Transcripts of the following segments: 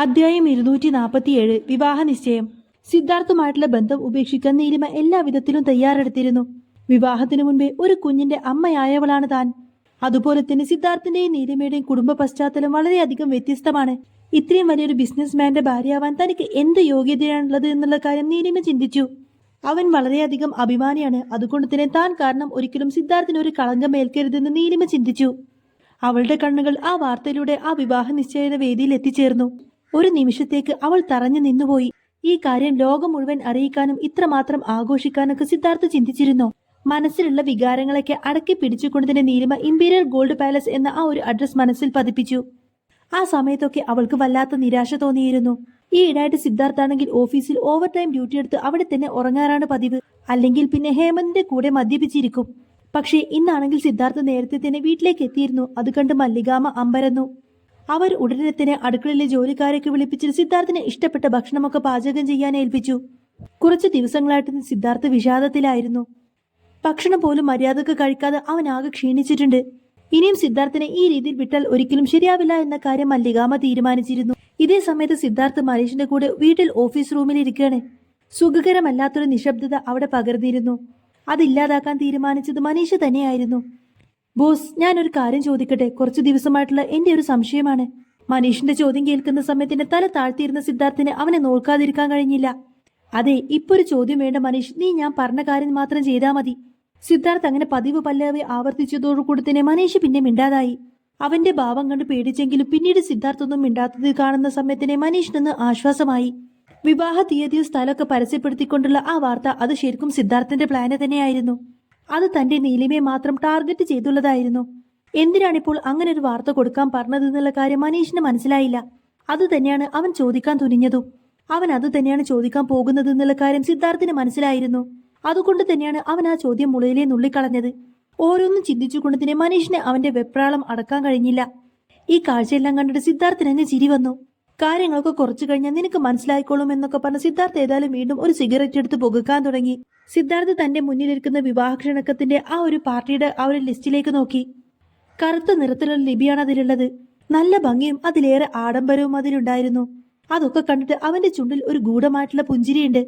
അധ്യായം 247 വിവാഹ നിശ്ചയം. സിദ്ധാർത്ഥുമായിട്ടുള്ള ബന്ധം ഉപേക്ഷിക്കാൻ നീലിമ എല്ലാ വിധത്തിലും തയ്യാറെടുത്തിരുന്നു. വിവാഹത്തിനു മുൻപേ ഒരു കുഞ്ഞിന്റെ അമ്മയായവളാണ് താൻ. അതുപോലെ തന്നെ സിദ്ധാർത്ഥിന്റെയും നീലിമയുടെയും കുടുംബ പശ്ചാത്തലം വളരെയധികം വ്യത്യസ്തമാണ്. ഇത്രയും വലിയൊരു ബിസിനസ്മാന്റെ ഭാര്യയാവാൻ തനിക്ക് എന്ത് യോഗ്യതയാണുള്ളത് എന്നുള്ള കാര്യം നീലിമ ചിന്തിച്ചു. അവൻ വളരെയധികം അഭിമാനിയാണ്. അതുകൊണ്ട് തന്നെ താൻ കാരണം ഒരിക്കലും സിദ്ധാർത്ഥിന് ഒരു കളങ്കം ഏൽക്കരുതെന്ന് നീലിമ ചിന്തിച്ചു. അവളുടെ കണ്ണുകൾ ആ വാർത്തയിലൂടെ ആ വിവാഹ നിശ്ചയ വേദിയിൽ എത്തിച്ചേർന്നു. ഒരു നിമിഷത്തേക്ക് അവൾ തറഞ്ഞു നിന്നുപോയി. ഈ കാര്യം ലോകം മുഴുവൻ അറിയിക്കാനും ഇത്രമാത്രം ആഘോഷിക്കാനൊക്കെ സിദ്ധാർത്ഥ ചിന്തിച്ചിരുന്നോ? മനസ്സിലുള്ള വികാരങ്ങളൊക്കെ അടക്കി പിടിച്ചുകൊണ്ട് തന്നെ നീലിമ ഇമ്പീരിയൽ ഗോൾഡ് പാലസ് എന്ന ആ ഒരു അഡ്രസ് മനസ്സിൽ പതിപ്പിച്ചു. ആ സമയത്തൊക്കെ അവൾക്ക് വല്ലാത്ത നിരാശ തോന്നിയിരുന്നു. ഈ ഇടായിട്ട് സിദ്ധാർത്ഥാണെങ്കിൽ ഓഫീസിൽ ഓവർ ടൈം ഡ്യൂട്ടി എടുത്ത് അവിടെ തന്നെ ഉറങ്ങാറാണ് പതിവ്. അല്ലെങ്കിൽ പിന്നെ ഹേമന്തിന്റെ കൂടെ മദ്യപിച്ചിരിക്കും. പക്ഷേ ഇന്നാണെങ്കിൽ സിദ്ധാർത്ഥ നേരത്തെ തന്നെ വീട്ടിലേക്ക് എത്തിയിരുന്നു. അത് കണ്ട് മല്ലികാമ അമ്പരന്നു. അവർ ഉടനെ തന്നെ അടുക്കളയിലെ ജോലിക്കാരൊക്കെ വിളിപ്പിച്ചിട്ട് സിദ്ധാർത്ഥിന് ഇഷ്ടപ്പെട്ട ഭക്ഷണമൊക്കെ പാചകം ചെയ്യാൻ ഏൽപ്പിച്ചു. കുറച്ച് ദിവസങ്ങളായിട്ട് സിദ്ധാർത്ഥ വിഷാദത്തിലായിരുന്നു. ഭക്ഷണം പോലും മര്യാദക്ക് കഴിക്കാതെ അവൻ ആകെ ക്ഷീണിച്ചിട്ടുണ്ട്. ഇനിയും സിദ്ധാർത്ഥിനെ ഈ രീതിയിൽ വിട്ടാൽ ഒരിക്കലും ശരിയാവില്ല എന്ന കാര്യം മല്ലികാമ തീരുമാനിച്ചിരുന്നു. ഇതേ സമയത്ത് സിദ്ധാർത്ഥ് മനീഷിന്റെ കൂടെ വീട്ടിൽ ഓഫീസ് റൂമിൽ ഇരിക്കുകയാണ്. സുഖകരമല്ലാത്തൊരു നിശബ്ദത അവിടെ പകർന്നിരുന്നു. അതില്ലാതാക്കാൻ തീരുമാനിച്ചത് മനീഷ് തന്നെയായിരുന്നു. ബോസ്, ഞാനൊരു കാര്യം ചോദിക്കട്ടെ? കുറച്ചു ദിവസമായിട്ടുള്ള എന്റെ ഒരു സംശയമാണ്. മനീഷിന്റെ ചോദ്യം കേൾക്കുന്ന സമയത്തിന്റെ തല താഴ്ത്തിയിരുന്ന സിദ്ധാർത്ഥിന് അവനെ നോക്കാതിരിക്കാൻ കഴിഞ്ഞില്ല. അതെ, ഇപ്പൊ ഒരു ചോദ്യം വേണ്ട മനീഷ്, നീ ഞാൻ പറഞ്ഞ കാര്യം മാത്രം ചെയ്താൽ മതി. സിദ്ധാർത്ഥ് അങ്ങനെ പതിവ് പല്ലവി ആവർത്തിച്ചതോടുകൂടി തന്നെ മനീഷ് പിന്നെ മിണ്ടാതായി. അവന്റെ ഭാവം കണ്ട് പേടിച്ചെങ്കിലും പിന്നീട് സിദ്ധാർത്ഥൊന്നും മിണ്ടാത്തത് കാണുന്ന സമയത്തിനെ മനീഷിന് ആശ്വാസമായി. വിവാഹ തീയതിയും സ്ഥലമൊക്കെ പരസ്യപ്പെടുത്തിക്കൊണ്ടുള്ള ആ വാർത്ത അത് ശരിക്കും സിദ്ധാർത്ഥന്റെ പ്ലാന് തന്നെയായിരുന്നു. അത് തന്റെ നീലിമയെ മാത്രം ടാർഗറ്റ് ചെയ്തുള്ളതായിരുന്നു. എന്തിനാണിപ്പോൾ അങ്ങനെ ഒരു വാർത്ത കൊടുക്കാൻ പറഞ്ഞതെന്നുള്ള കാര്യം മനീഷിന് മനസ്സിലായില്ല. അത് തന്നെയാണ് അവൻ ചോദിക്കാൻ തുനിഞ്ഞതും. അവൻ അത് തന്നെയാണ് ചോദിക്കാൻ പോകുന്നത് എന്നുള്ള കാര്യം സിദ്ധാർത്ഥിന് മനസ്സിലായിരുന്നു. അതുകൊണ്ട് തന്നെയാണ് അവൻ ആ ചോദ്യം മുളയിലെ നുള്ളിക്കളഞ്ഞത്. ഓരോന്നും ചിന്തിച്ചുകൊണ്ട് തന്നെ മനീഷിനെ അവന്റെ വെപ്രാളം അടക്കാൻ കഴിഞ്ഞില്ല. ഈ കാഴ്ചയെല്ലാം കണ്ടിട്ട് സിദ്ധാർത്ഥിന് ചിരി വന്നു. കാര്യങ്ങളൊക്കെ കുറച്ചു കഴിഞ്ഞാൽ നിനക്ക് മനസ്സിലായിക്കോളും എന്നൊക്കെ പറഞ്ഞ് സിദ്ധാർത്ഥ് ഏതായാലും വീണ്ടും ഒരു സിഗരറ്റ് എടുത്ത് പുകക്കാൻ തുടങ്ങി. സിദ്ധാർത്ഥ് തന്റെ മുന്നിലിരിക്കുന്ന വിവാഹ ക്ഷണക്കത്തിന്റെ ആ ഒരു പാർട്ടിയുടെ ആ ഒരു ലിസ്റ്റിലേക്ക് നോക്കി. കറുത്ത നിറത്തിലുള്ള ലിപിയാണ് അതിലുള്ളത്. നല്ല ഭംഗിയും അതിലേറെ ആഡംബരവും അതിലുണ്ടായിരുന്നു. അതൊക്കെ കണ്ടിട്ട് അവന്റെ ചുണ്ടിൽ ഒരു ഗൂഢമായിട്ടുള്ള പുഞ്ചിരിയുണ്ട്.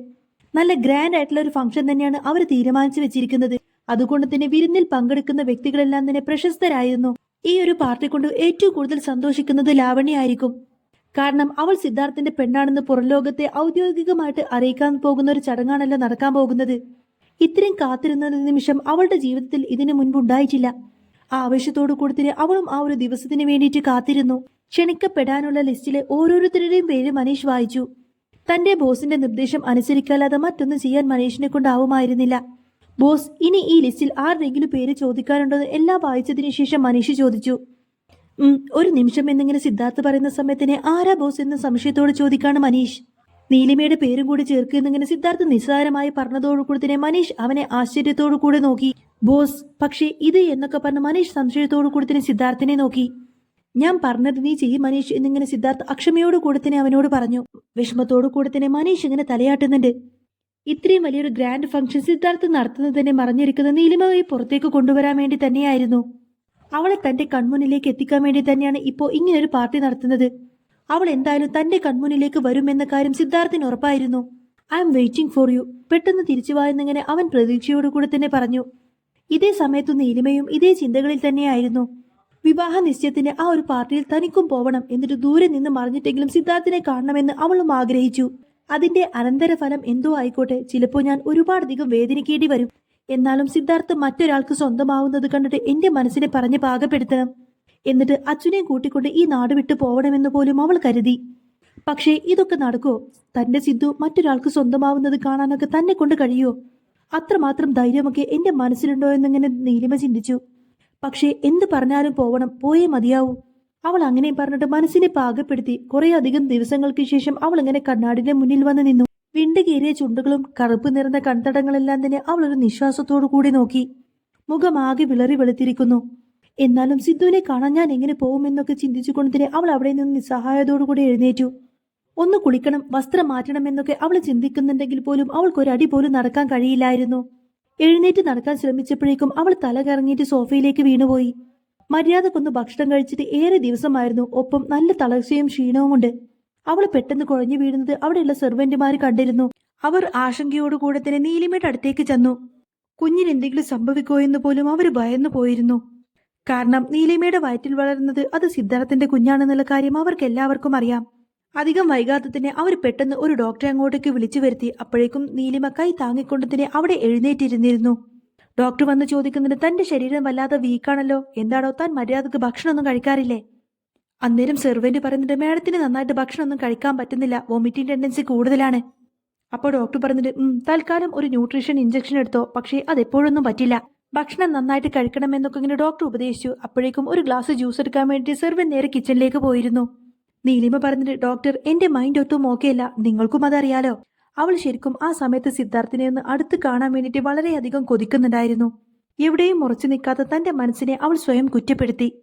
നല്ല ഗ്രാൻഡ് ആയിട്ടുള്ള ഒരു ഫംഗ്ഷൻ തന്നെയാണ് അവർ തീരുമാനിച്ചു വെച്ചിരിക്കുന്നത്. അതുകൊണ്ട് തന്നെ വിരുന്നിൽ പങ്കെടുക്കുന്ന വ്യക്തികളെല്ലാം തന്നെ പ്രശസ്തരായിരുന്നു. ഈ ഒരു പാർട്ടി കൊണ്ട് ഏറ്റവും കൂടുതൽ സന്തോഷിക്കുന്നത് ലാവണ്യായിരിക്കും. കാരണം അവൾ സിദ്ധാർത്ഥിന്റെ പെണ്ണാണെന്ന് പുറംലോകത്തെ ഔദ്യോഗികമായിട്ട് അറിയിക്കാൻ പോകുന്ന ഒരു ചടങ്ങാണല്ലോ നടക്കാൻ പോകുന്നത്. ഇത്രയും കാത്തിരുന്ന നിമിഷം അവളുടെ ജീവിതത്തിൽ ഇതിനു മുൻപ് ഉണ്ടായിട്ടില്ല. ആവേശത്തോടു കൂടി അവളും ആ ഒരു ദിവസത്തിന് വേണ്ടിയിട്ട് കാത്തിരുന്നു. ക്ഷണിക്കപ്പെടാനുള്ള ലിസ്റ്റിലെ ഓരോരുത്തരുടെയും പേര് മനീഷ് വായിച്ചു. തന്റെ ബോസിന്റെ നിർദ്ദേശം അനുസരിക്കാതെ മറ്റൊന്നും ചെയ്യാൻ മനീഷിനെ കൊണ്ടാവുമായിരുന്നില്ല. ബോസ്, ഇനി ഈ ലിസ്റ്റിൽ ആരുടെങ്കിലും പേര് ചോദിക്കാനുണ്ടോ? എല്ലാം വായിച്ചതിനു ശേഷം മനീഷ് ചോദിച്ചു. ഒരു നിമിഷം എന്നിങ്ങനെ സിദ്ധാർത്ഥ് പറയുന്ന സമയത്തിന് ആരാ ബോസ് എന്ന് സംശയത്തോട് ചോദിക്കാണ് മനീഷ്. നീലിമയുടെ പേരും കൂടി ചേർക്കുന്നിങ്ങനെ സിദ്ധാർത്ഥ് നിസ്സാരമായി പറഞ്ഞതോടുകൂടി തന്നെ മനീഷ് അവനെ ആശ്ചര്യത്തോടു കൂടെ നോക്കി. ബോസ്, പക്ഷേ ഇത് എന്നൊക്കെ പറഞ്ഞ് മനീഷ് സംശയത്തോടു കൂടി തന്നെ സിദ്ധാർത്ഥിനെ നോക്കി. ഞാൻ പറഞ്ഞത് നീ ചെയ്യും മനീഷ് എന്നിങ്ങനെ സിദ്ധാർത്ഥ് അക്ഷമയോട് കൂടെ തന്നെ അവനോട് പറഞ്ഞു. വിഷമത്തോടു കൂടെ തന്നെ മനീഷ് ഇങ്ങനെ തലയാട്ടുന്നുണ്ട്. ഇത്രയും വലിയൊരു ഗ്രാൻഡ് ഫംഗ്ഷൻ സിദ്ധാർത്ഥ് നടത്തുന്നത് തന്നെ മറഞ്ഞിരിക്കുന്ന നീലിമയെ പുറത്തേക്ക് കൊണ്ടുവരാൻ വേണ്ടി തന്നെയായിരുന്നു. അവളെ തന്റെ കൺമുന്നിലേക്ക് എത്തിക്കാൻ വേണ്ടി തന്നെയാണ് ഇപ്പോൾ ഇങ്ങനൊരു പാർട്ടി നടത്തുന്നത്. അവൾ എന്തായാലും തന്റെ കൺമുന്നിലേക്ക് വരുമെന്ന കാര്യം സിദ്ധാർത്ഥിന് ഉറപ്പായിരുന്നു. I'm waiting for you. പെട്ടെന്ന് തിരിച്ചു വായെന്നിങ്ങനെ അവൻ പ്രതീക്ഷയോടുകൂടെ തന്നെ പറഞ്ഞു. ഇതേ സമയത്തു നീലിമയും ഇതേ ചിന്തകളിൽ തന്നെയായിരുന്നു. വിവാഹ നിശ്ചയത്തിന്റെ ആ ഒരു പാർട്ടിയിൽ തനിക്കും പോവണം, എന്നിട്ട് ദൂരെ നിന്ന് മറിഞ്ഞിട്ടെങ്കിലും സിദ്ധാർത്ഥിനെ കാണണമെന്ന് അവളും ആഗ്രഹിച്ചു. അതിന്റെ അനന്തരഫലം എന്തോ ആയിക്കോട്ടെ, ചിലപ്പോൾ ഞാൻ ഒരുപാടധികം വേദനിക്കേണ്ടി വരും. എന്നാലും സിദ്ധാർത്ഥ് മറ്റൊരാൾക്ക് സ്വന്തമാവുന്നത് കണ്ടിട്ട് എന്റെ മനസ്സിനെ പറഞ്ഞ് പാകപ്പെടുത്തണം. എന്നിട്ട് അച്ഛനെ കൂട്ടിക്കൊണ്ട് ഈ നാട് വിട്ടു പോവണമെന്ന് പോലും അവൾ കരുതി. പക്ഷേ ഇതൊക്കെ നടക്കുമോ? തന്റെ സിദ്ധു മറ്റൊരാൾക്ക് സ്വന്തമാവുന്നത് കാണാനൊക്കെ തന്നെ കൊണ്ട് കഴിയുമോ? അത്രമാത്രം ധൈര്യമൊക്കെ എന്റെ മനസ്സിലുണ്ടോ എന്നിങ്ങനെ നീലിമ ചിന്തിച്ചു. പക്ഷേ എന്ത് പറഞ്ഞാലും പോവണം, പോയേ മതിയാവൂ. അവൾ അങ്ങനെ പറഞ്ഞിട്ട് മനസ്സിനെ പാകപ്പെടുത്തി. കുറെ അധികം ദിവസങ്ങൾക്ക് ശേഷം അവൾ ഇങ്ങനെ കണ്ണാടിന്റെ മുന്നിൽ വന്ന് നിന്നു. വിണ്ടുകീറിയ ചുണ്ടുകളും കറുപ്പ് നിറഞ്ഞ കൺതടങ്ങളെല്ലാം തന്നെ അവൾ ഒരു നിശ്വാസത്തോടു കൂടി നോക്കി. മുഖമാകെ വിളറി വെളുത്തിരിക്കുന്നു. എന്നാലും സിദ്ധുവിനെ കാണാൻ ഞാൻ എങ്ങനെ പോകുമെന്നൊക്കെ ചിന്തിച്ചുകൊണ്ട് തന്നെ അവൾ അവിടെ നിന്ന് നിസ്സഹായതോടുകൂടി എഴുന്നേറ്റു. ഒന്ന് കുളിക്കണം, വസ്ത്രം മാറ്റണം എന്നൊക്കെ അവൾ ചിന്തിക്കുന്നുണ്ടെങ്കിൽ പോലും അവൾക്കൊരടി പോലും നടക്കാൻ കഴിയില്ലായിരുന്നു. എഴുന്നേറ്റ് നടക്കാൻ ശ്രമിച്ചപ്പോഴേക്കും അവൾ തല കറങ്ങിയിട്ട് സോഫയിലേക്ക് വീണുപോയി. മര്യാദക്കൊന്ന് ഭക്ഷണം കഴിച്ചിട്ട് ഏറെ ദിവസമായിരുന്നു. ഒപ്പം നല്ല തളർച്ചയും ക്ഷീണവുമുണ്ട്. അവൾ പെട്ടെന്ന് കുഴഞ്ഞു വീഴുന്നത് അവിടെയുള്ള സെർവന്റുമാർ കണ്ടിരുന്നു. അവർ ആശങ്കയോടുകൂടെ തന്നെ നീലിമയുടെ അടുത്തേക്ക് ചെന്നു. കുഞ്ഞിന് എന്തെങ്കിലും സംഭവിക്കോ എന്ന് പോലും അവർ ഭയന്നു പോയിരുന്നു. കാരണം നീലിമയുടെ വയറ്റിൽ വളരുന്നത് അത് സിദ്ധാർത്ഥന്റെ കുഞ്ഞാണെന്നുള്ള കാര്യം അവർക്ക് എല്ലാവർക്കും അറിയാം. അധികം വൈകാതെ തന്നെ അവർ പെട്ടെന്ന് ഒരു ഡോക്ടറെ അങ്ങോട്ടേക്ക് വിളിച്ചു വരുത്തി. അപ്പോഴേക്കും നീലിമ കൈ താങ്ങിക്കൊണ്ട് തന്നെ അവിടെ എഴുന്നേറ്റിരുന്നിരുന്നു. ഡോക്ടർ വന്ന് ചോദിക്കുന്നുണ്ട്, തന്റെ ശരീരം വല്ലാതെ വീക്കാണല്ലോ, എന്താണോ താൻ മര്യാദക്ക് ഭക്ഷണമൊന്നും കഴിക്കാറില്ലേ? അന്നേരം സെർവന്റ് പറയുന്നുണ്ട്, മാഡത്തിന് നന്നായിട്ട് ഭക്ഷണമൊന്നും കഴിക്കാൻ പറ്റുന്നില്ല, വോമിറ്റിംഗ് ടെൻഡൻസി കൂടുതലാണ്. അപ്പോൾ ഡോക്ടർ പറഞ്ഞിട്ട് തൽക്കാലം ഒരു ന്യൂട്രീഷൻ ഇഞ്ചക്ഷൻ എടുത്തോ, പക്ഷേ അതെപ്പോഴൊന്നും പറ്റില്ല, ഭക്ഷണം നന്നായിട്ട് കഴിക്കണമെന്നൊക്കെ ഇങ്ങനെ ഡോക്ടർ ഉപദേശിച്ചു. അപ്പോഴേക്കും ഒരു ഗ്ലാസ് ജ്യൂസ് എടുക്കാൻ വേണ്ടി സെർവൻ നേരെ കിച്ചണിലേക്ക് പോയിരുന്നു. നീലിമ പറഞ്ഞിട്ട്, ഡോക്ടർ എന്റെ മൈൻഡ് ഒട്ടും ഓക്കെയല്ല, നിങ്ങൾക്കും അതറിയാലോ. അവൾ ശരിക്കും ആ സമയത്ത് സിദ്ധാർത്ഥിനെ ഒന്ന് അടുത്ത് കാണാൻ വേണ്ടിയിട്ട് വളരെയധികം കൊതിക്കുന്നുണ്ടായിരുന്നു. എവിടെയും ഉറച്ചു നിൽക്കാത്ത തന്റെ മനസ്സിനെ അവൾ സ്വയം കുറ്റപ്പെടുത്തി.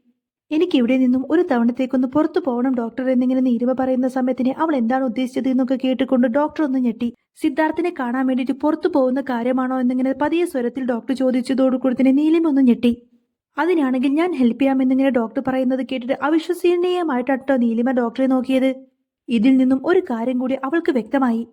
എനിക്ക് ഇവിടെ നിന്നും ഒരു തവണത്തേക്കൊന്ന് പുറത്തു പോകണം ഡോക്ടർ എന്നിങ്ങനെ നീലിമ പറയുന്ന സമയത്തിന് അവൾ എന്താണ് ഉദ്ദേശിച്ചത് എന്നൊക്കെ കേട്ടുകൊണ്ട് ഡോക്ടർ ഒന്ന് ഞെട്ടി. സിദ്ധാർത്ഥിനെ കാണാൻ വേണ്ടിയിട്ട് പുറത്തു പോകുന്ന കാര്യമാണോ എന്നിങ്ങനെ പതിയെ സ്വരത്തിൽ ഡോക്ടർ ചോദിച്ചതോടുകൂടി തന്നെ നീലിമ ഒന്ന് ഞെട്ടി. അതിനാണെങ്കിൽ ഞാൻ ഹെൽപ്പ് ചെയ്യാമെന്നിങ്ങനെ ഡോക്ടർ പറയുന്നത് കേട്ടിട്ട് അവിശ്വസനീയമായിട്ടോ നീലിമ ഡോക്ടറെ നോക്കിയത്. ഇതിൽ നിന്നും ഒരു കാര്യം കൂടി അവൾക്ക് വ്യക്തമായി.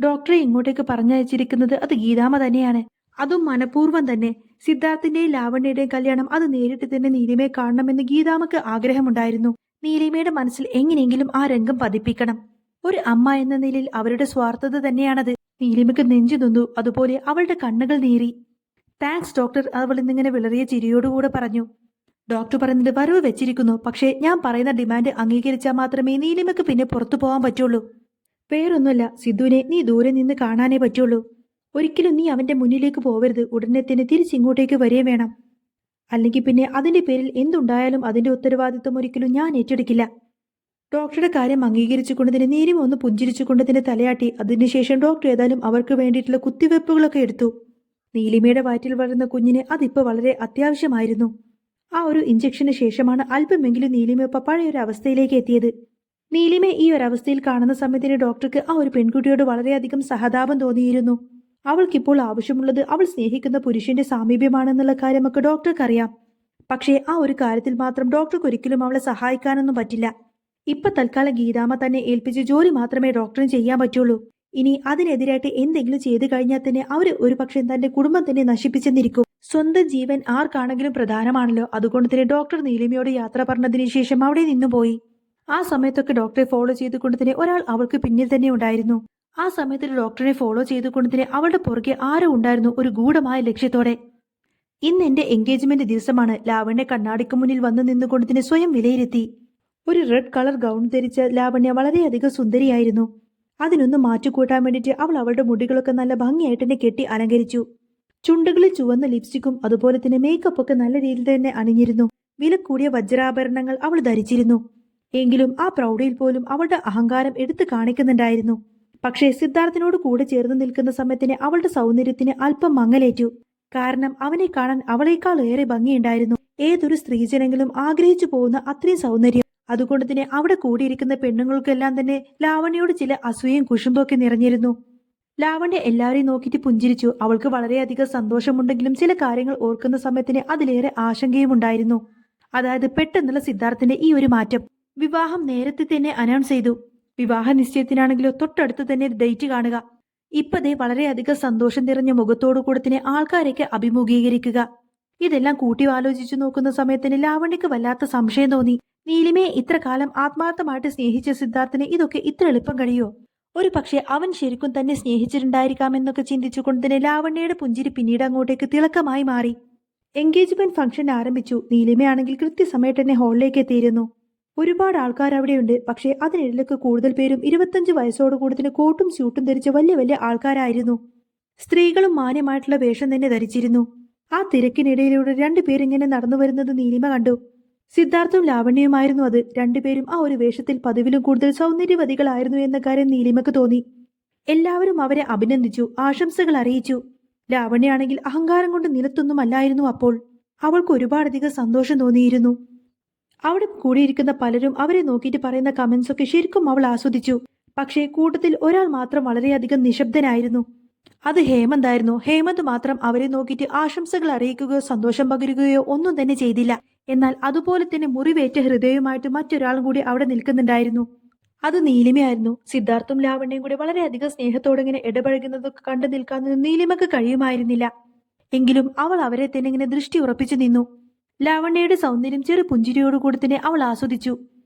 ഡോക്ടറെ ഇങ്ങോട്ടേക്ക് പറഞ്ഞയച്ചിരിക്കുന്നത് അത് ഗീതാമ തന്നെയാണ്. അതും മനഃപൂർവ്വം തന്നെ. സിദ്ധാർത്ഥിന്റെയും ലാവണ്യയുടെയും കല്യാണം അത് നേരിട്ട് തന്നെ നീലിമയെ കാണണമെന്ന് ഗീതാമക്ക് ആഗ്രഹമുണ്ടായിരുന്നു. നീലിമയുടെ മനസ്സിൽ എങ്ങനെയെങ്കിലും ആ രംഗം പതിപ്പിക്കണം. ഒരു അമ്മ എന്ന നിലയിൽ അവരുടെ സ്വാർത്ഥത തന്നെയാണത്. നീലിമയ്ക്ക് നെഞ്ചു നൊന്തു. അതുപോലെ അവളുടെ കണ്ണുകൾ നീറി. താങ്ക്സ് ഡോക്ടർ, അവൾ ഇന്നിങ്ങനെ വിളറിയ ചിരിയോടുകൂടെ പറഞ്ഞു. ഡോക്ടർ പറയുന്നത്, വരവ് വെച്ചിരിക്കുന്നു, പക്ഷേ ഞാൻ പറയുന്ന ഡിമാൻഡ് അംഗീകരിച്ചാൽ മാത്രമേ നീലിമയ്ക്ക് പിന്നെ പുറത്തു പോകാൻ പറ്റുള്ളൂ. വേറൊന്നുമല്ല, സിദ്ധുവിനെ നീ ദൂരെ നിന്ന് കാണാനേ പറ്റുള്ളൂ. ഒരിക്കലും നീ അവന്റെ മുന്നിലേക്ക് പോവരുത്. ഉടനെ തന്നെ തിരിച്ചിങ്ങോട്ടേക്ക് വരികയും വേണം. അല്ലെങ്കിൽ പിന്നെ അതിന്റെ പേരിൽ എന്തുണ്ടായാലും അതിന്റെ ഉത്തരവാദിത്വം ഒരിക്കലും ഞാൻ ഏറ്റെടുക്കില്ല. ഡോക്ടറുടെ കാര്യം അംഗീകരിച്ചുകൊണ്ട് തന്നെ നീലിമ ഒന്ന് പുഞ്ചിരിച്ചുകൊണ്ട് തന്നെ തലയാട്ടി. അതിനുശേഷം ഡോക്ടർ ഏതായാലും അവർക്ക് വേണ്ടിയിട്ടുള്ള കുത്തിവെപ്പുകളൊക്കെ എടുത്തു. നീലിമയുടെ വയറ്റിൽ വളരുന്ന കുഞ്ഞിന് അതിപ്പോൾ വളരെ അത്യാവശ്യമായിരുന്നു. ആ ഒരു ഇഞ്ചക്ഷന് ശേഷമാണ് അല്പമെങ്കിലും നീലിമ പഴയ ഒരു അവസ്ഥയിലേക്ക് എത്തിയത്. നീലിമ ഈ ഒരു അവസ്ഥയിൽ കാണുന്ന സമയത്തിന് ഡോക്ടർക്ക് ആ ഒരു പെൺകുട്ടിയോട് വളരെയധികം സഹതാപം തോന്നിയിരുന്നു. അവൾക്കിപ്പോൾ ആവശ്യമുള്ളത് അവൾ സ്നേഹിക്കുന്ന പുരുഷന്റെ സാമീപ്യമാണെന്നുള്ള കാര്യമൊക്കെ ഡോക്ടർക്കറിയാം. പക്ഷേ ആ ഒരു കാര്യത്തിൽ മാത്രം ഡോക്ടർക്ക് ഒരിക്കലും അവളെ സഹായിക്കാനൊന്നും പറ്റില്ല. ഇപ്പൊ തൽക്കാലം ഗീതാമ തന്നെ ഏൽപ്പിച്ച ജോലി മാത്രമേ ഡോക്ടറിന് ചെയ്യാൻ പറ്റുള്ളൂ. ഇനി അതിനെതിരായിട്ട് എന്തെങ്കിലും ചെയ്തു കഴിഞ്ഞാൽ തന്നെ അവര് ഒരു പക്ഷേ തന്റെ കുടുംബം തന്നെ നശിപ്പിച്ചെന്നിരിക്കും. സ്വന്തം ജീവൻ ആർക്കാണെങ്കിലും പ്രധാനമാണല്ലോ. അതുകൊണ്ട് തന്നെ ഡോക്ടർ നീലിമയോട് യാത്ര പറഞ്ഞതിന് ശേഷം അവിടെ നിന്നു പോയി. ആ സമയത്തൊക്കെ ഡോക്ടറെ ഫോളോ ചെയ്തുകൊണ്ട് തന്നെ ഒരാൾ അവൾക്ക് പിന്നിൽ തന്നെ ഉണ്ടായിരുന്നു. ആ സമയത്ത് ഡോക്ടറെ ഫോളോ ചെയ്തുകൊണ്ട് തന്നെ അവളുടെ പുറകെ ആരോ ഉണ്ടായിരുന്നു, ഒരു ഗൂഢമായ ലക്ഷ്യത്തോടെ. ഇന്ന് എന്റെ എൻഗേജ്മെന്റ് ദിവസമാണ്. ലാവണ്യ കണ്ണാടിക്ക് മുന്നിൽ വന്നു നിന്നുകൊണ്ട് തന്നെ സ്വയം വിലയിരുത്തി. ഒരു റെഡ് കളർ ഗൗൺ ധരിച്ച ലാവണ്യ വളരെയധികം സുന്ദരിയായിരുന്നു. അതിനൊന്ന് മാറ്റുകൂട്ടാൻ വേണ്ടിയിട്ട് അവൾ അവളുടെ മുടികളൊക്കെ നല്ല ഭംഗിയായിട്ട് തന്നെ കെട്ടി അലങ്കരിച്ചു. ചുണ്ടുകളിൽ ചുവന്ന ലിപ്സ്റ്റിക്കും അതുപോലെ തന്നെ മേക്കപ്പ് ഒക്കെ നല്ല രീതിയിൽ തന്നെ അണിഞ്ഞിരുന്നു. വിലകൂടിയ വജ്രാഭരണങ്ങൾ അവൾ ധരിച്ചിരുന്നു. എങ്കിലും ആ പ്രൗഢിയിൽ പോലും അവളുടെ അഹങ്കാരം എടുത്തു കാണിക്കുന്നുണ്ടായിരുന്നു. പക്ഷേ സിദ്ധാർത്ഥിനോട് കൂടെ ചേർന്ന് നിൽക്കുന്ന സമയത്തിന് അവളുടെ സൗന്ദര്യത്തിന് അല്പം മങ്ങലേറ്റു. കാരണം അവനെ കാണാൻ അവളേക്കാൾ ഏറെ ഭംഗിയുണ്ടായിരുന്നു. ഏതൊരു സ്ത്രീജനെങ്കിലും ആഗ്രഹിച്ചു പോകുന്ന അത്രയും സൗന്ദര്യം. അതുകൊണ്ട് തന്നെ അവിടെ കൂടിയിരിക്കുന്ന പെണ്ണുങ്ങൾക്കെല്ലാം തന്നെ ലാവണ്യയോട് ചില അസൂയയും കുശുമ്പൊക്കെ നിറഞ്ഞിരുന്നു. ലാവണ്യ എല്ലാവരെയും നോക്കിയിട്ട് പുഞ്ചിരിച്ചു. അവൾക്ക് വളരെയധികം സന്തോഷമുണ്ടെങ്കിലും ചില കാര്യങ്ങൾ ഓർക്കുന്ന സമയത്തിന് അതിലേറെ ആശങ്കയും ഉണ്ടായിരുന്നു. അതായത് പെട്ടെന്നുള്ള സിദ്ധാർത്ഥിന്റെ ഈ ഒരു മാറ്റം. വിവാഹം നേരത്തെ തന്നെ അനൗൺസ് ചെയ്തു. വിവാഹ നിശ്ചയത്തിനാണെങ്കിലോ തൊട്ടടുത്ത് തന്നെ ഡേറ്റ് കാണുക. ഇപ്പതേ വളരെയധികം സന്തോഷം നിറഞ്ഞ മുഖത്തോടു കൂടെ തന്നെ ആൾക്കാരേക്ക് അഭിമുഖീകരിക്കുക. ഇതെല്ലാം കൂട്ടി ആലോചിച്ചു നോക്കുന്ന സമയത്തിന് ലാവണ്യക്ക് വല്ലാത്ത സംശയം തോന്നി. നീലിമയെ ഇത്ര കാലം ആത്മാർത്ഥമായിട്ട് സ്നേഹിച്ച സിദ്ധാർത്ഥിന് ഇതൊക്കെ ഇത്ര എളുപ്പം കഴിയോ? ഒരു പക്ഷേ അവൻ ശരിക്കും തന്നെ സ്നേഹിച്ചിട്ടുണ്ടായിരിക്കാമെന്നൊക്കെ ചിന്തിച്ചുകൊണ്ട് തന്നെ ലാവണ്യയുടെ പുഞ്ചിരി പിന്നീട് അങ്ങോട്ടേക്ക് തിളക്കമായി മാറി. എൻഗേജ്മെന്റ് ഫംഗ്ഷൻ ആരംഭിച്ചു. നീലിമയാണെങ്കിൽ കൃത്യസമയത്ത് തന്നെ ഹാളിലേക്ക് എത്തിയിരുന്നു. ഒരുപാട് ആൾക്കാർ അവിടെയുണ്ട്. പക്ഷേ അതിനിടയിലൊക്കെ കൂടുതൽ പേരും 25 വയസ്സോട് കൂടത്തിന് കോട്ടും സ്യൂട്ടും ധരിച്ച വലിയ വലിയ ആൾക്കാരായിരുന്നു. സ്ത്രീകളും മാന്യമായിട്ടുള്ള വേഷം തന്നെ ധരിച്ചിരുന്നു. ആ തിരക്കിനിടയിലൂടെ രണ്ടുപേരിങ്ങനെ നടന്നു വരുന്നത് നീലിമ കണ്ടു. സിദ്ധാർത്ഥവും ലാവണ്യയുമായിരുന്നു അത്. രണ്ടുപേരും ആ ഒരു വേഷത്തിൽ പതിവിലും കൂടുതൽ സൗന്ദര്യവതികളായിരുന്നു എന്ന കാര്യം നീലിമക്ക് തോന്നി. എല്ലാവരും അവരെ അഭിനന്ദിച്ചു, ആശംസകൾ അറിയിച്ചു. ലാവണ്യാണെങ്കിൽ അഹങ്കാരം കൊണ്ട് നിലത്തൊന്നും അല്ലായിരുന്നു. അപ്പോൾ അവൾക്ക് ഒരുപാടധികം സന്തോഷം തോന്നിയിരുന്നു. അവിടെ കൂടിയിരിക്കുന്ന പലരും അവരെ നോക്കിയിട്ട് പറയുന്ന കമന്റ്സ് ഒക്കെ ശരിക്കും അവൾ ആസ്വദിച്ചു. പക്ഷേ കൂട്ടത്തിൽ ഒരാൾ മാത്രം വളരെയധികം നിശബ്ദനായിരുന്നു. അത് ഹേമന്തായിരുന്നു. ഹേമന്ത് മാത്രം അവരെ നോക്കിയിട്ട് ആശംസകൾ അറിയിക്കുകയോ സന്തോഷം പകരുകയോ ഒന്നും തന്നെ ചെയ്തില്ല. എന്നാൽ അതുപോലെ തന്നെ മുറിവേറ്റ ഹൃദയവുമായിട്ട് മറ്റൊരാളും കൂടി അവിടെ നിൽക്കുന്നുണ്ടായിരുന്നു. അത് നീലിമയായിരുന്നു. സിദ്ധാർത്ഥും ലാവണ്യയും കൂടി വളരെയധികം സ്നേഹത്തോടെ ഇങ്ങനെ ഇടപഴകുന്നതൊക്കെ കണ്ടു നിൽക്കാനൊന്നും നീലിമക്ക് കഴിയുമായിരുന്നില്ല. എങ്കിലും അവൾ അവരെ തന്നെ ഇങ്ങനെ ദൃഷ്ടി ഉറപ്പിച്ചു നിന്നു. ലാവണ്യയുടെ സൗന്ദര്യം ചെറു പുഞ്ചിരിയോടുകൂടി തന്നെ അവൾ ആസ്വദിച്ചു.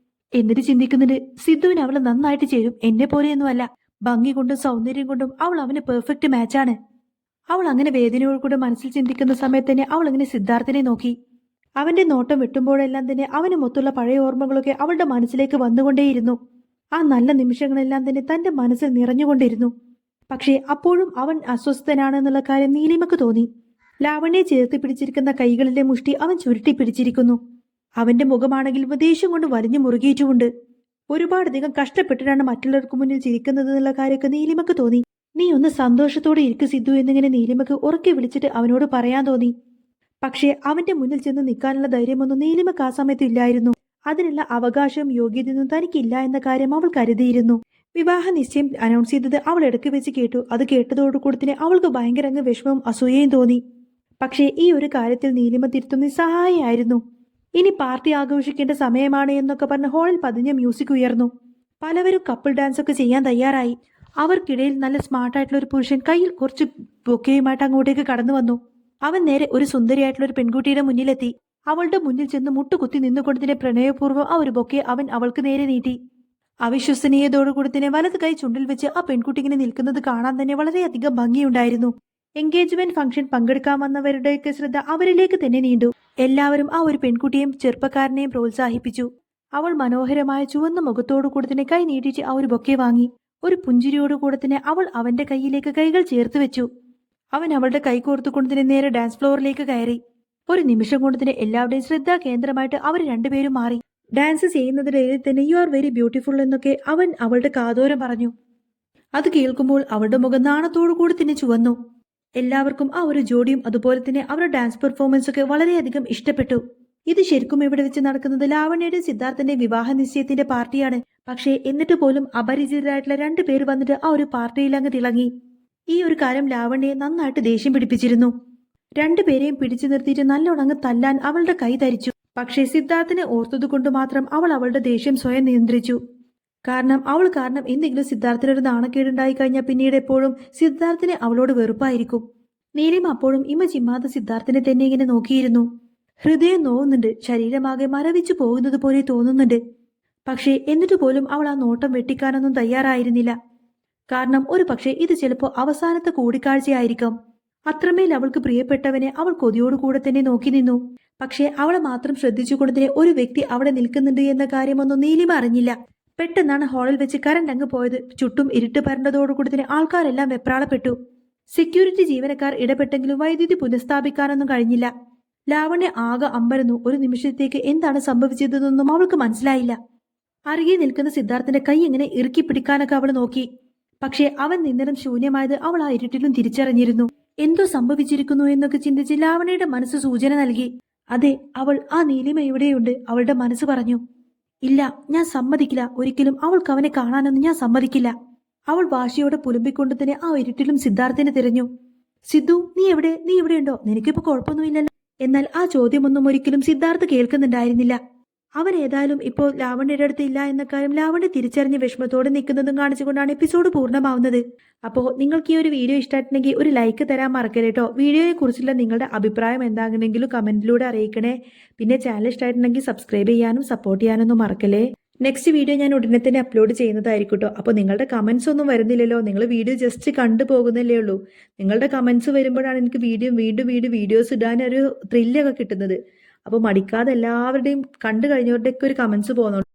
എന്നിട്ട് ചിന്തിക്കുന്നുണ്ട്, സിദ്ധുവിന് അവൾ നന്നായിട്ട് ചേരും. എന്നെ പോലെയൊന്നുമല്ല. ഭംഗി കൊണ്ടും സൗന്ദര്യം കൊണ്ടും അവൾ അവന് പെർഫെക്റ്റ് മാച്ചാണ്. അവൾ അങ്ങനെ വേദനയോടുകൂടെ മനസ്സിൽ ചിന്തിക്കുന്ന സമയത്ത് തന്നെ അവൾ അങ്ങനെ സിദ്ധാർത്ഥിനെ നോക്കി. അവന്റെ നോട്ടം വെട്ടുമ്പോഴെല്ലാം തന്നെ അവന് മൊത്തമുള്ള പഴയ ഓർമ്മകളൊക്കെ അവളുടെ മനസ്സിലേക്ക് വന്നുകൊണ്ടേയിരുന്നു. ആ നല്ല നിമിഷങ്ങളെല്ലാം തന്നെ തന്റെ മനസ്സിൽ നിറഞ്ഞുകൊണ്ടിരുന്നു. പക്ഷേ അപ്പോഴും അവൻ അസ്വസ്ഥനാണെന്നുള്ള കാര്യം നീലിമക്ക് തോന്നി. ലാവണ്യെ ചേർത്ത് പിടിച്ചിരിക്കുന്ന കൈകളിലെ മുഷ്ടി അവൻ ചുരുട്ടി പിടിച്ചിരിക്കുന്നു. അവന്റെ മുഖമാണെങ്കിൽ ദേഷ്യം കൊണ്ട് വലിഞ്ഞു മുറുകിയിട്ടുമുണ്ട്. ഒരുപാടധികം കഷ്ടപ്പെട്ടിട്ടാണ് മറ്റുള്ളവർക്ക് മുന്നിൽ ചിരിക്കുന്നത് എന്നുള്ള കാര്യമൊക്കെ നീലിമക്ക് തോന്നി. നീ ഒന്ന് സന്തോഷത്തോടെ ഇരിക്കു സിദ്ധു എന്നിങ്ങനെ നീലിമക്ക് ഉറക്കെ വിളിച്ചിട്ട് അവനോട് പറയാൻ തോന്നി. പക്ഷേ അവന്റെ മുന്നിൽ ചെന്ന് നിൽക്കാനുള്ള ധൈര്യമൊന്നും നീലിമക്ക് ആ സമയത്ത് ഇല്ലായിരുന്നു. അതിനുള്ള അവകാശവും യോഗ്യതയൊന്നും തനിക്കില്ല എന്ന കാര്യം അവൾ കരുതിയിരുന്നു. വിവാഹ നിശ്ചയം അനൗൺസ് ചെയ്തത് അവൾ ഇടയ്ക്ക് വെച്ച് കേട്ടു. അത് കേട്ടതോടുകൂടി തന്നെ അവൾക്ക് ഭയങ്കര വിഷമവും അസൂയയും തോന്നി. പക്ഷേ ഈ ഒരു കാര്യത്തിൽ നീലിമ തിരുത്തും നിസ്സഹായായിരുന്നു. ഇനി പാർട്ടി ആഘോഷിക്കേണ്ട സമയമാണ് എന്നൊക്കെ പറഞ്ഞ് ഹാളിൽ പതിഞ്ഞ മ്യൂസിക് ഉയർന്നു. പലവരും കപ്പിൾ ഡാൻസ് ഒക്കെ ചെയ്യാൻ തയ്യാറായി. അവർക്കിടയിൽ നല്ല സ്മാർട്ടായിട്ടുള്ള ഒരു പുരുഷൻ കയ്യിൽ കുറച്ച് ബൊക്കെയുമായിട്ട് അങ്ങോട്ടേക്ക് കടന്നു വന്നു. അവൻ നേരെ ഒരു സുന്ദരിയായിട്ടുള്ള ഒരു പെൺകുട്ടിയുടെ മുന്നിലെത്തി. അവളുടെ മുന്നിൽ ചെന്ന് മുട്ടുകുത്തി നിന്നുകൊണ്ടതിന്റെ പ്രണയപൂർവ്വം ആ ഒരു ബൊക്കെ അവൻ അവൾക്ക് നേരെ നീട്ടി. അവിശ്വസനീയതോടുകൂടി തന്നെ വലത് കൈ ചുണ്ടിൽ വെച്ച് ആ പെൺകുട്ടി ഇങ്ങനെ നിൽക്കുന്നത് കാണാൻ തന്നെ വളരെയധികം ഭംഗിയുണ്ടായിരുന്നു. എൻഗേജ്മെന്റ് ഫംഗ്ഷൻ പങ്കെടുക്കാൻ വന്നവരുടെയൊക്കെ ശ്രദ്ധ അവരിലേക്ക് തന്നെ നീണ്ടു. എല്ലാവരും ആ ഒരു പെൺകുട്ടിയെയും ചെറുപ്പക്കാരനെയും പ്രോത്സാഹിപ്പിച്ചു. അവൾ മനോഹരമായ ചുവന്ന മുഖത്തോടുകൂടി തന്നെ കൈ നീട്ടിച്ച് ആ ഒരു ബൊക്കെ വാങ്ങി. ഒരു പുഞ്ചിരിയോടുകൂടെ തന്നെ അവൾ അവന്റെ കൈയിലേക്ക് കൈകൾ ചേർത്ത് വെച്ചു. അവൻ അവളുടെ കൈ കോർത്തുകൊണ്ട് തന്നെ നേരെ ഡാൻസ് ഫ്ലോറിലേക്ക് കയറി. ഒരു നിമിഷം കൊണ്ട് തന്നെ എല്ലാവരുടെയും ശ്രദ്ധാ കേന്ദ്രമായിട്ട് അവർ രണ്ടുപേരും മാറി. ഡാൻസ് ചെയ്യുന്നതിനിടയിൽ തന്നെ യു ആർ വെരി ബ്യൂട്ടിഫുൾ എന്നൊക്കെ അവൻ അവളുടെ കാതോരം പറഞ്ഞു. അത് കേൾക്കുമ്പോൾ അവളുടെ മുഖം നാണത്തോടുകൂടി തന്നെ ചുവന്നു. എല്ലാവർക്കും ആ ഒരു ജോഡിയും അതുപോലെ തന്നെ അവരുടെ ഡാൻസ് പെർഫോമൻസ് ഒക്കെ വളരെയധികം ഇഷ്ടപ്പെട്ടു. ഇത് ശരിക്കും ഇവിടെ വെച്ച് നടക്കുന്നത് ലാവണ്യയുടെ സിദ്ധാർത്ഥന്റെ വിവാഹ നിശ്ചയത്തിന്റെ പാർട്ടിയാണ്. പക്ഷേ എന്നിട്ട് പോലും അപരിചിതരായിട്ടുള്ള രണ്ടുപേർ വന്നിട്ട് ആ ഒരു പാർട്ടിയിൽ അങ്ങ് തിളങ്ങി. ഈ ഒരു കാര്യം ലാവണ്യയെ നന്നായിട്ട് ദേഷ്യം പിടിപ്പിച്ചിരുന്നു. രണ്ടുപേരെയും പിടിച്ചു നിർത്തിയിട്ട് നല്ലോണം അങ്ങ് തല്ലാൻ അവളുടെ കൈ ധരിച്ചു. പക്ഷേ സിദ്ധാർത്ഥിനെ ഓർത്തതുകൊണ്ട് മാത്രം അവൾ അവളുടെ ദേഷ്യം സ്വയം നിയന്ത്രിച്ചു. കാരണം അവൾ കാരണം എന്തെങ്കിലും സിദ്ധാർത്ഥിനൊരു നാണക്കേടുണ്ടായി കഴിഞ്ഞാൽ പിന്നീട് എപ്പോഴും സിദ്ധാർത്ഥിനെ അവളോട് വെറുപ്പായിരിക്കും. നീലിമ അപ്പോഴും ഇമ ചിമ്മാതെ സിദ്ധാർത്ഥിനെ തന്നെ ഇങ്ങനെ നോക്കിയിരുന്നു. ഹൃദയം നോവുന്നുണ്ട്, ശരീരമാകെ മരവിച്ചു പോകുന്നത് പോലെ തോന്നുന്നുണ്ട്. പക്ഷേ എന്നിട്ട് പോലും അവൾ ആ നോട്ടം വെട്ടിക്കാനൊന്നും തയ്യാറായിരുന്നില്ല. കാരണം ഒരു പക്ഷേ ഇത് ചിലപ്പോൾ അവസാനത്തെ കൂടിക്കാഴ്ചയായിരിക്കാം. അത്രമേൽ അവൾക്ക് പ്രിയപ്പെട്ടവനെ അവൾ കൊതിയോടുകൂടെ തന്നെ നോക്കി നിന്നു. പക്ഷേ അവളെ മാത്രം ശ്രദ്ധിച്ചുകൊണ്ട് തന്നെ ഒരു വ്യക്തി അവിടെ നിൽക്കുന്നുണ്ട് എന്ന കാര്യമൊന്നും നീലിമ അറിഞ്ഞില്ല. പെട്ടെന്നാണ് ഹാളിൽ വെച്ച് കറണ്ട് അങ്ങ് പോയത്. ചുറ്റും ഇരുട്ട് പരണ്ടതോടുകൂടി തന്നെ ആൾക്കാരെല്ലാം വെപ്രാളപ്പെട്ടു. സെക്യൂരിറ്റി ജീവനക്കാർ ഇടപെട്ടെങ്കിലും വൈദ്യുതി പുനഃസ്ഥാപിക്കാനൊന്നും കഴിഞ്ഞില്ല. ലാവണ്യ ആകെ അമ്പരന്നു. ഒരു നിമിഷത്തേക്ക് എന്താണ് സംഭവിച്ചതെന്നൊന്നും അവൾക്ക് മനസ്സിലായില്ല. അരികെ നിൽക്കുന്ന സിദ്ധാർത്ഥന്റെ കൈ ഇങ്ങനെ ഇറുക്കി പിടിക്കാനൊക്കെ അവൾ നോക്കി. പക്ഷേ അവൻ നിന്നിടം ശൂന്യമായത് അവൾ ആ ഇരുട്ടിലും തിരിച്ചറിഞ്ഞിരുന്നു. എന്തോ സംഭവിച്ചിരിക്കുന്നു എന്നൊക്കെ ചിന്തിച്ച് ലാവണ്യയുടെ മനസ്സ് സൂചന നൽകി. അതെ, അവൾ ആ നീലിമ ഇവിടെയുണ്ട്, അവളുടെ മനസ്സ് പറഞ്ഞു. ഇല്ല, ഞാൻ സമ്മതിക്കില്ല. ഒരിക്കലും അവൾക്ക് അവനെ കാണാനൊന്നും ഞാൻ സമ്മതിക്കില്ല. അവൾ വാശിയോടെ പുലമ്പിക്കൊണ്ട് തന്നെ ആ ഇരുട്ടിലും സിദ്ധാർത്ഥിനെ തിരഞ്ഞു. സിദ്ധു, നീ എവിടെ? നീ ഇവിടെയുണ്ടോ? നിനക്കിപ്പോ കുഴപ്പമൊന്നുമില്ലല്ലോ. എന്നാൽ ആ ചോദ്യമൊന്നും ഒരിക്കലും സിദ്ധാർത്ഥ് കേൾക്കുന്നുണ്ടായിരുന്നില്ല. അവൻ ഏതായാലും ഇപ്പോൾ ലാവണ്യയുടെ അടുത്ത് ഇല്ല എന്ന കാര്യം ലാവണ്യ തിരിച്ചറിഞ്ഞ് വിഷമത്തോടെ നിൽക്കുന്നതും കാണിച്ചുകൊണ്ടാണ് എപ്പിസോഡ് പൂർണ്ണമാവുന്നത്. അപ്പോൾ നിങ്ങൾക്ക് ഈ ഒരു വീഡിയോ ഇഷ്ടമായിട്ടുണ്ടെങ്കിൽ ഒരു ലൈക്ക് തരാൻ മറക്കരുത്. വീഡിയോയെ കുറിച്ചുള്ള നിങ്ങളുടെ അഭിപ്രായം എന്താണെങ്കിലും കമന്റിലൂടെ അറിയിക്കണേ. പിന്നെ ചാനൽ ഇഷ്ടമായിട്ടുണ്ടെങ്കിൽ സബ്സ്ക്രൈബ് ചെയ്യാനും സപ്പോർട്ട് ചെയ്യാനൊന്നും മറക്കല്ലേ. നെക്സ്റ്റ് വീഡിയോ ഞാൻ ഉടനെ തന്നെ അപ്ലോഡ് ചെയ്യുന്നതായിരിക്കും. അപ്പോൾ നിങ്ങളുടെ കമന്റ്സ് ഒന്നും വരുന്നില്ലല്ലോ. നിങ്ങൾ വീഡിയോ ജസ്റ്റ് കണ്ടു പോകുന്നല്ലേ ഉള്ളൂ. നിങ്ങളുടെ കമന്റ്സ് വരുമ്പോഴാണ് എനിക്ക് വീണ്ടും വീഡിയോസ് ഇടാനൊരു ത്രില്ലൊക്കെ കിട്ടുന്നത്. അപ്പോൾ മടിക്കാതെ എല്ലാവരുടെയും കണ്ടു കഴിഞ്ഞവരുടെയൊക്കെ ഒരു കമന്റ്സ് പോകുന്നുണ്ട്.